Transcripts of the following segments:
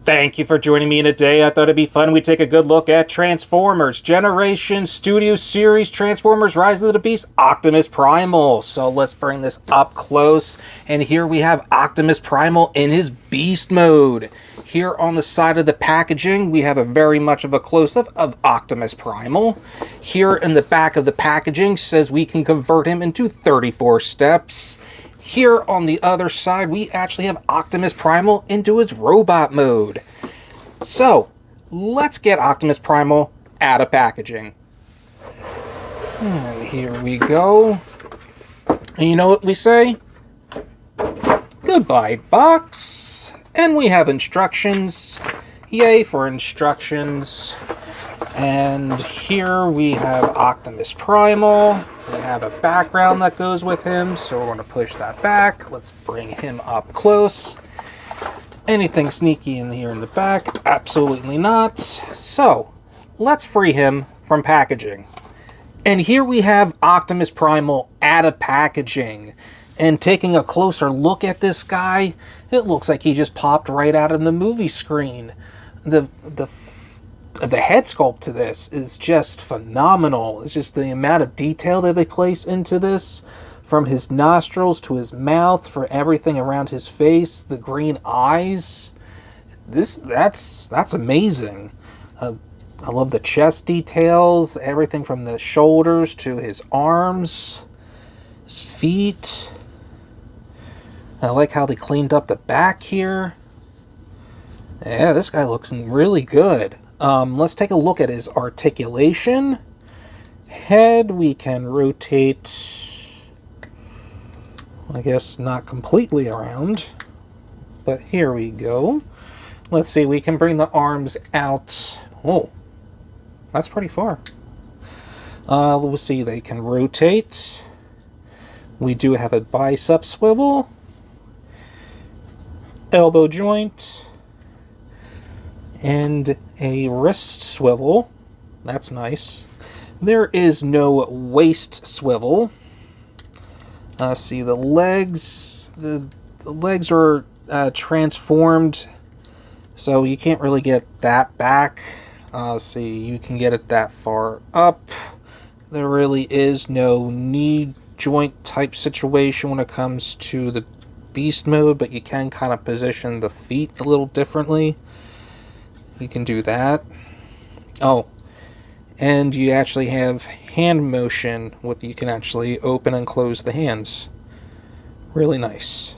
Thank you for joining me today. I thought it'd be fun. We take a good look at Transformers Generation Studio Series Transformers Rise of the Beast Optimus Primal. So let's bring this up close. And here we have Optimus Primal in his beast mode. Here on the side of the packaging, we have a very much of a close-up of Optimus Primal. Here in the back of the packaging says we can convert him into 34 steps. Here on the other side, we actually have Optimus Primal into his robot mode. So, let's get Optimus Primal out of packaging. And here we go. And you know what we say? Goodbye, box. And we have instructions. Yay for instructions. And here we have Optimus Primal. We have a background that goes with him, so we're going to push that back. Let's bring him up close. Anything sneaky in here in the back? Absolutely not. So, let's free him from packaging. And here we have Optimus Primal out of packaging. And taking a closer look at this guy, it looks like he just popped right out of the movie screen. The head sculpt to this is just phenomenal. It's just the amount of detail that they place into this, from his nostrils to his mouth, for everything around his face, the green eyes. That's amazing. I love the chest details, everything from the shoulders to his arms, his feet. I like how they cleaned up the back here. Yeah, this guy looks really good. Let's take a look at his articulation. Head, we can rotate, I guess not completely around, but here we go. Let's see, we can bring the arms out. Oh, that's pretty far. We'll see, they can rotate. We do have a bicep swivel, elbow joint, and a wrist swivel. That's nice. There is no waist swivel. See, the legs. The legs are transformed, so you can't really get that back. See, you can get it that far up. There really is no knee joint type situation when it comes to the beast mode, but you can kind of position the feet a little differently. You can do that. Oh, and you actually have hand motion with, you can actually open and close the hands. Really nice.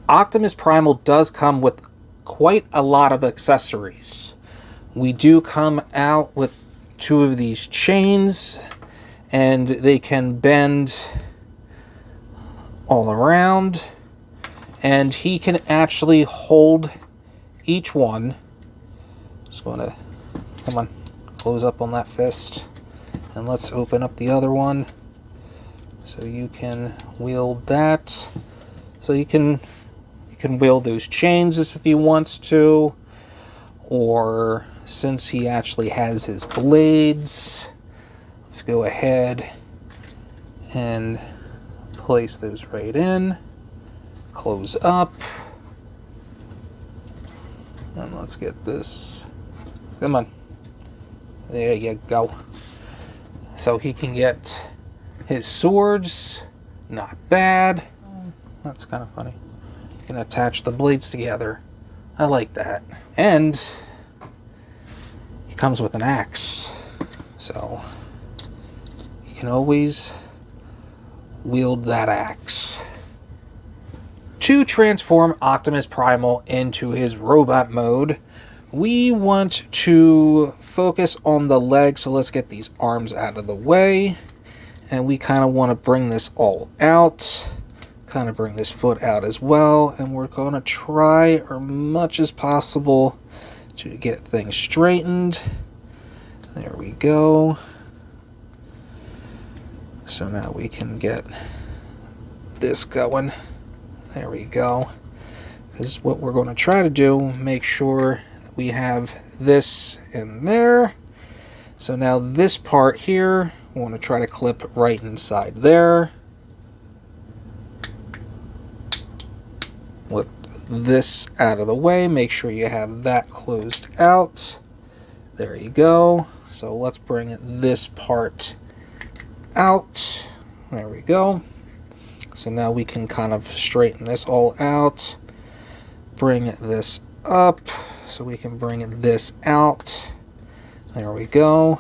Optimus Primal does come with quite a lot of accessories. We do come out with 2 of these chains, and they can bend all around, and he can actually hold each one. Just going to, come on, close up on that fist, and let's open up the other one so you can wield that. So you can wield those chains if he wants to, or since he actually has his blades, let's go ahead and place those right in, close up, and let's get this. Come on. There you go. So he can get his swords. Not bad. That's kind of funny. You can attach the blades together. I like that. And he comes with an axe. So you can always wield that axe. To transform Optimus Primal into his robot mode, we want to focus on the legs, so let's get these arms out of the way. And we kind of want to bring this all out. Kind of bring this foot out as well. And we're going to try as much as possible to get things straightened. There we go. So now we can get this going. There we go. Because what we're going to try to do, make sure we have this in there. So now this part here, we want to try to clip right inside there. With this out of the way. Make sure you have that closed out. There you go. So let's bring this part out. There we go. So now we can kind of straighten this all out. Bring this up so we can bring this out. There we go.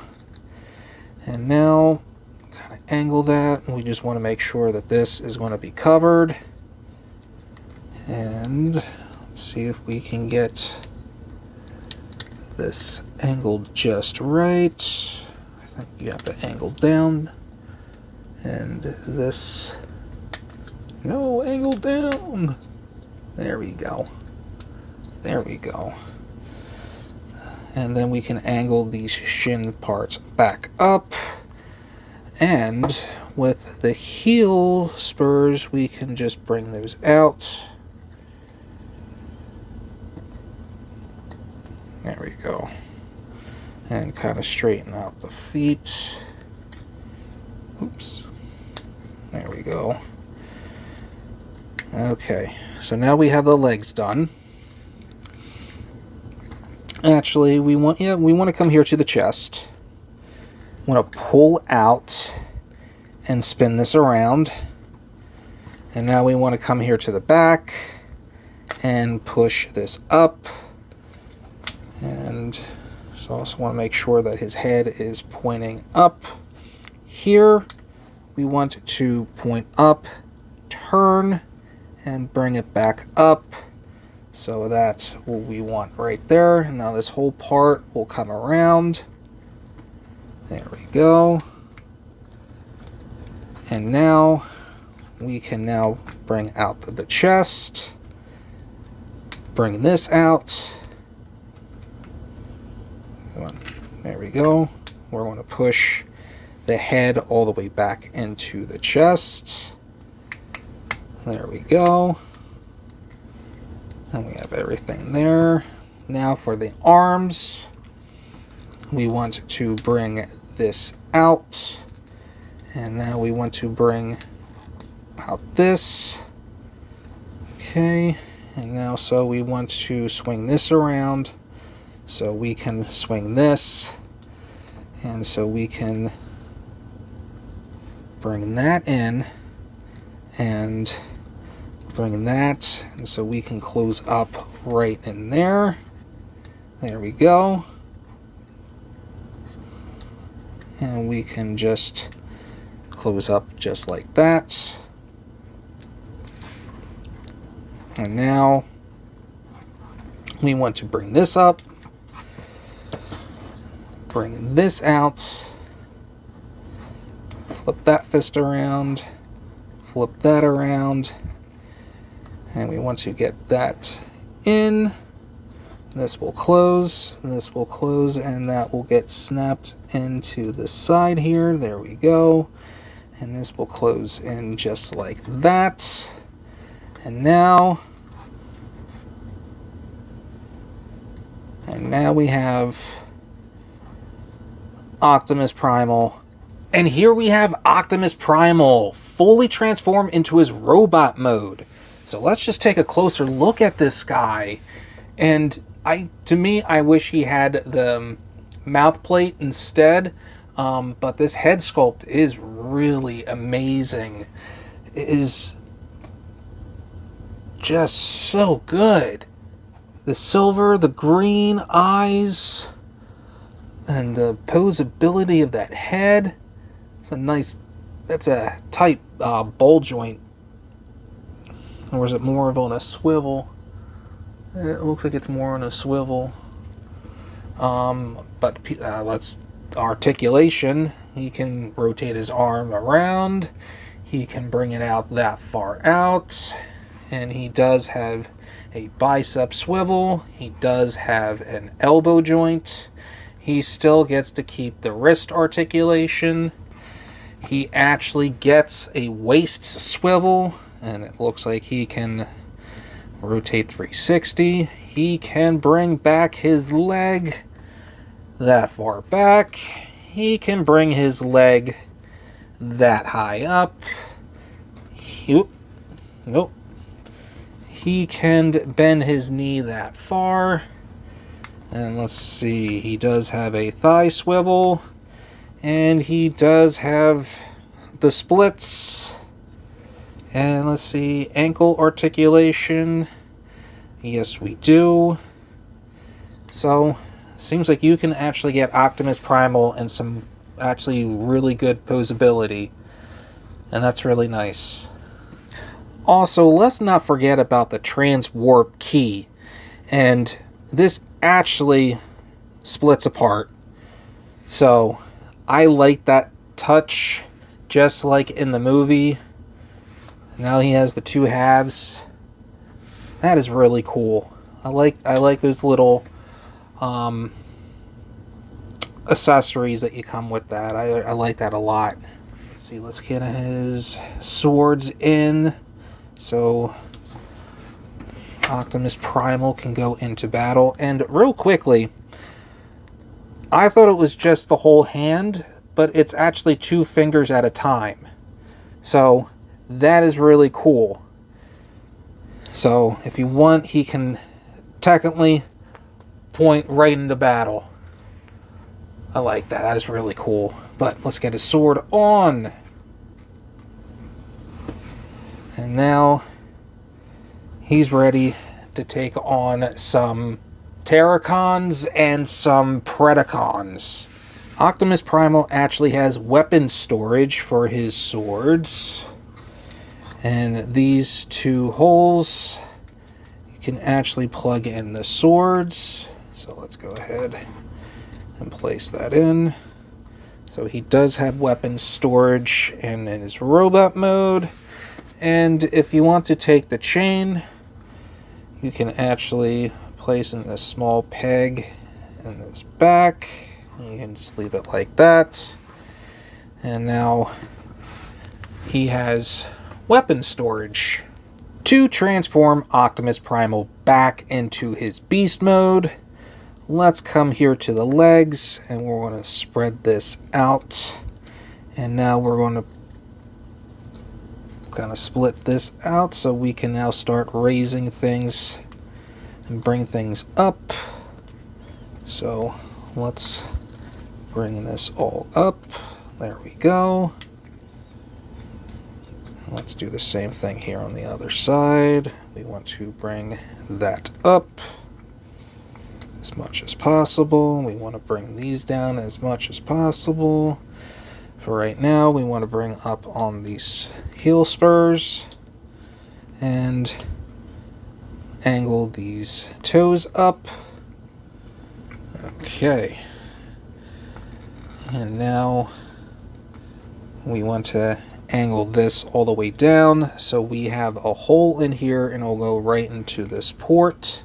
And now kind of angle that. We just want to make sure that this is going to be covered. And let's see if we can get this angled just right. I think you have to angle down. And this, no, angle down. There we go. There we go. And then we can angle these shin parts back up. And with the heel spurs, we can just bring those out. There we go. And kind of straighten out the feet. Oops. There we go. Okay, so now we have the legs done. Actually, we want to come here to the chest. We want to pull out and spin this around. And now we want to come here to the back and push this up. And so I also want to make sure that his head is pointing up. Here, we want to point up, turn, and bring it back up. So that's what we want right there. And now this whole part will come around. There we go. And now we can now bring out the chest. Bring this out. There we go. We're going to push the head all the way back into the chest. There we go. And we have everything there. Now for the arms, we want to bring this out. And now we want to bring out this. Okay. And now so we want to swing this around. So we can swing this. And so we can bring that in. And bring that, and so we can close up right in there. There we go. And we can just close up just like that. And now we want to bring this up, bring this out, flip that fist around, flip that around. And we want to get that in. This will close, this will close, and that will get snapped into the side here. There we go. And this will close in just like that. And now we have Optimus Primal. And here we have Optimus Primal fully transformed into his robot mode. So let's just take a closer look at this guy. And to me, I wish he had the mouth plate instead. But this head sculpt is really amazing. It is just so good. The silver, the green eyes, and the posability of that head. That's a tight ball joint. Or is it more of on a swivel? It looks like it's more on a swivel. But let's articulation. He can rotate his arm around. He can bring it out that far out. And he does have a bicep swivel. He does have an elbow joint. He still gets to keep the wrist articulation. He actually gets a waist swivel. And it looks like he can rotate 360. He can bring back his leg that far back. He can bring his leg that high up. Nope. he can bend his knee that far. And let's see, he does have a thigh swivel, and he does have the splits. And let's see, ankle articulation. Yes, we do. So, seems like you can actually get Optimus Primal and some actually really good posability. And that's really nice. Also, let's not forget about the Transwarp key. And this actually splits apart. So, I like that touch, just like in the movie. Now he has the two halves. That is really cool. I like those little accessories that you come with that. I like that a lot. Let's see, let's get his swords in. So Optimus Primal can go into battle. And real quickly, I thought it was just the whole hand, but it's actually 2 fingers at a time. So that is really cool. So if you want, he can technically point right into battle. I like that. That is really cool. But let's get his sword on. And now he's ready to take on some Terracons and some Predacons. Optimus Primal actually has weapon storage for his swords. And these 2 holes, you can actually plug in the swords. So let's go ahead and place that in. So he does have weapon storage in his robot mode. And if you want to take the chain, you can actually place in this small peg in this back. You can just leave it like that. And now he has weapon storage. To transform Optimus Primal back into his beast mode, let's come here to the legs, and we're going to spread this out. And now we're going to kind of split this out so we can now start raising things and bring things up. So let's bring this all up. There we go. Let's do the same thing here on the other side. We want to bring that up as much as possible. We want to bring these down as much as possible. For right now, we want to bring up on these heel spurs and angle these toes up. Okay. And now we want to angle this all the way down so we have a hole in here, and it'll go right into this port.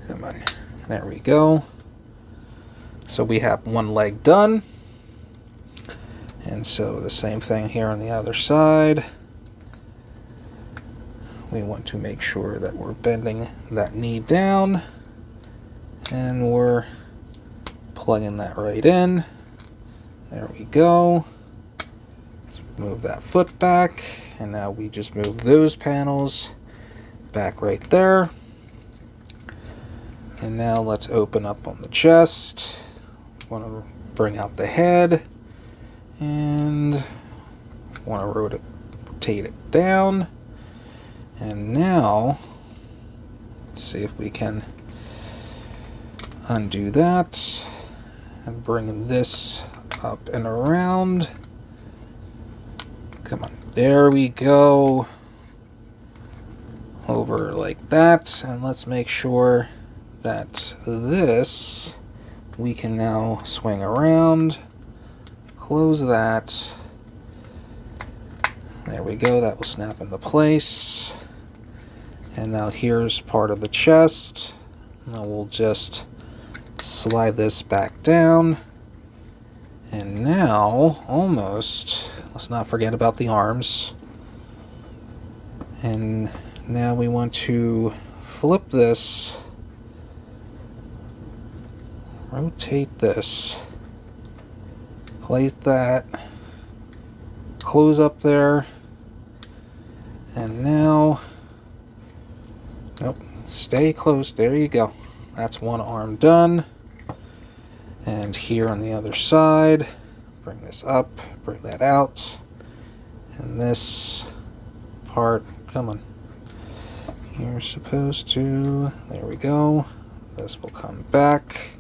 Come on. There we go. So we have one leg done. And so the same thing here on the other side. We want to make sure that we're bending that knee down, and we're plugging that right in. There we go. Let's move that foot back, and now we just move those panels back right there. And now let's open up on the chest. Want to bring out the head, and want to rotate it down. And now let's see if we can undo that and bring this up and around. Come on, there we go. Over like that, and let's make sure that this we can now swing around. Close that. There we go, that will snap into place. And now here's part of the chest. Now we'll just slide this back down. And now, almost, let's not forget about the arms. And now we want to flip this, rotate this, place that, close up there, and now Nope. Stay close. There you go. That's one arm done. And here on the other side, bring this up, bring that out. And this part, come on. You're supposed to, there we go. This will come back.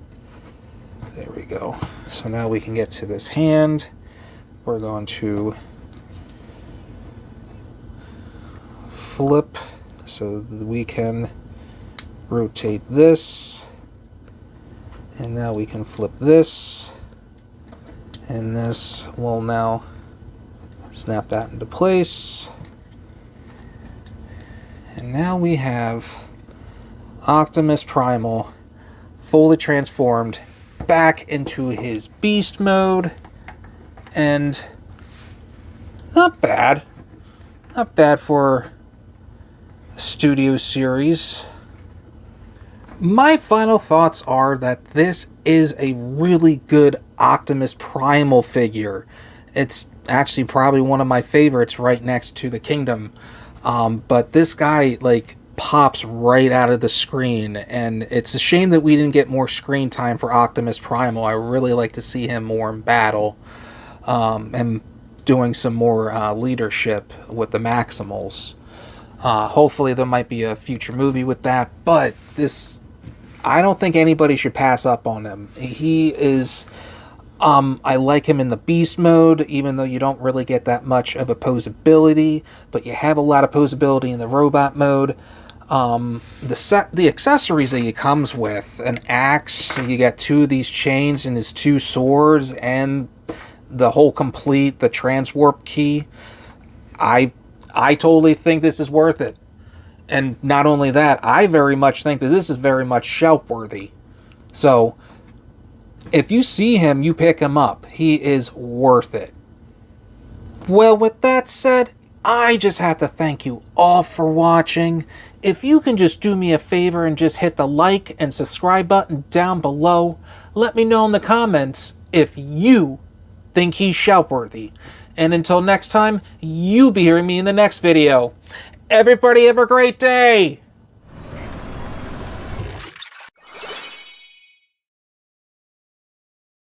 There we go. So now we can get to this hand. We're going to flip so that we can rotate this. And now we can flip this. And this will now snap that into place. And now we have Optimus Primal fully transformed back into his beast mode. And not bad. Not bad for a studio series. My final thoughts are that this is a really good Optimus Primal figure. It's actually probably one of my favorites right next to the Kingdom. But this guy, like, pops right out of the screen, and it's a shame that we didn't get more screen time for Optimus Primal. I really like to see him more in battle, and doing some more leadership with the Maximals. Hopefully there might be a future movie with that, but this, I don't think anybody should pass up on him. He is... I like him in the beast mode, even though you don't really get that much of opposability, but you have a lot of opposability in the robot mode. The accessories that he comes with, an axe, you got 2 of these chains and his 2 swords, and the whole complete, the transwarp key. I totally think this is worth it. And not only that, I very much think that this is very much shelf worthy. So if you see him, you pick him up. He is worth it. Well, with that said, I just have to thank you all for watching. If you can just do me a favor and just hit the like and subscribe button down below, let me know in the comments if you think he's shelf worthy. And until next time, you'll be hearing me in the next video. Everybody have a great day!